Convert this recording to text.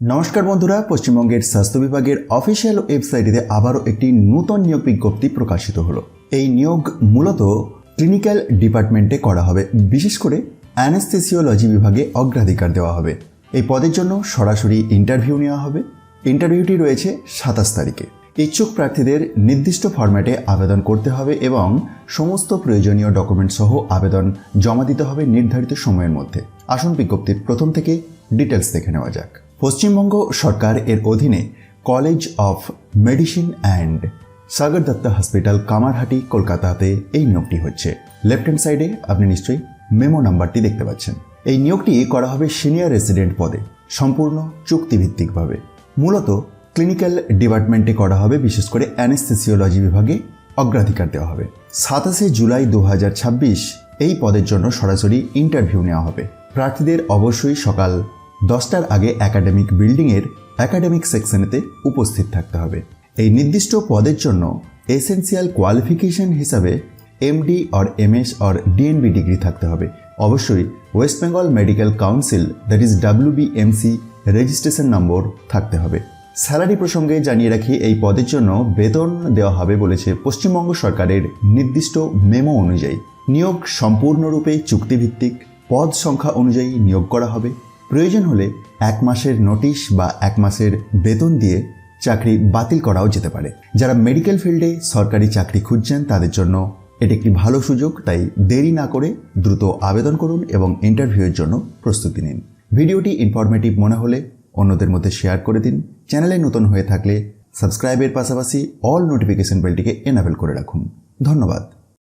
নমস্কার বন্ধুরা, পশ্চিমবঙ্গের স্বাস্থ্য বিভাগের অফিসিয়াল ওয়েবসাইটে আবারও একটি নূতন নিয়োগ বিজ্ঞপ্তি প্রকাশিত হলো। এই নিয়োগ মূলত ক্লিনিক্যাল ডিপার্টমেন্টে করা হবে, বিশেষ করে অ্যানেস্থেসিওলজি বিভাগে অগ্রাধিকার দেওয়া হবে। এই পদের জন্য সরাসরি ইন্টারভিউ নেওয়া হবে। ইন্টারভিউটি রয়েছে 27 তারিখে। ইচ্ছুক প্রার্থীদের নির্দিষ্ট ফরম্যাটে আবেদন করতে হবে এবং সমস্ত প্রয়োজনীয় ডকুমেন্ট সহ আবেদন জমা দিতে হবে নির্ধারিত সময়ের মধ্যে। আসুন বিজ্ঞপ্তির প্রথম থেকে ডিটেলস দেখে নেওয়া যাক। পশ্চিমবঙ্গ সরকার এর অধীনে college of medicine and Sagar Dutta hospital Kamarhati কলকাতাতে এই নিয়োগটি হচ্ছে। লেফট হ্যান্ড সাইডে আপনি নিশ্চয়ই মেমো নাম্বারটি দেখতে পাচ্ছেন। এই নিয়োগটি করা হবে সিনিয়র রেসিডেন্ট পদে, সম্পূর্ণ চুক্তিভিত্তিকভাবে। মূলত ক্লিনিক্যাল ডিপার্টমেন্টে করা হবে, বিশেষ করে অ্যানেস্থেসিওলজি বিভাগে অগ্রাধিকার দেওয়া হবে। 27 জুলাই 2026 এই পদের জন্য সরাসরি ইন্টারভিউ নেওয়া হবে। প্রার্থীদের অবশ্যই সকাল 10টার আগে একাডেমিক বিল্ডিংয়ের একাডেমিক সেকশনেতে উপস্থিত থাকতে হবে। এই নির্দিষ্ট পদের জন্য এসেনশিয়াল কোয়ালিফিকেশন হিসাবে MD or MS or DNB degree থাকতে হবে। অবশ্যই West Bengal medical council that is WBMC registration number থাকতে হবে। স্যালারি প্রসঙ্গে জানিয়ে রাখি, এই পদের জন্য বেতন দেওয়া হবে বলেছে পশ্চিমবঙ্গ সরকারের নির্দিষ্ট মেমো অনুযায়ী। নিয়োগ সম্পূর্ণরূপে চুক্তিভিত্তিক, পদ সংখ্যা অনুযায়ী নিয়োগ করা হবে। প্রয়োজন হলে 1 মাসের নোটিশ বা 1 মাসের বেতন দিয়ে চাকরি বাতিল করাও যেতে পারে। যারা মেডিকেল ফিল্ডে সরকারি চাকরি খুঁজছেন তাদের জন্য এটি একটি ভালো সুযোগ, তাই দেরি না করে দ্রুত আবেদন করুন এবং ইন্টারভিউয়ের জন্য প্রস্তুতি নিন। ভিডিওটি ইনফরমেটিভ মনে হলে অন্যদের মধ্যে শেয়ার করে দিন। চ্যানেলে নতুন হয়ে থাকলে সাবস্ক্রাইবের পাশাপাশি অল নোটিফিকেশন বেলটিকে এনাবেল করে রাখুন। ধন্যবাদ।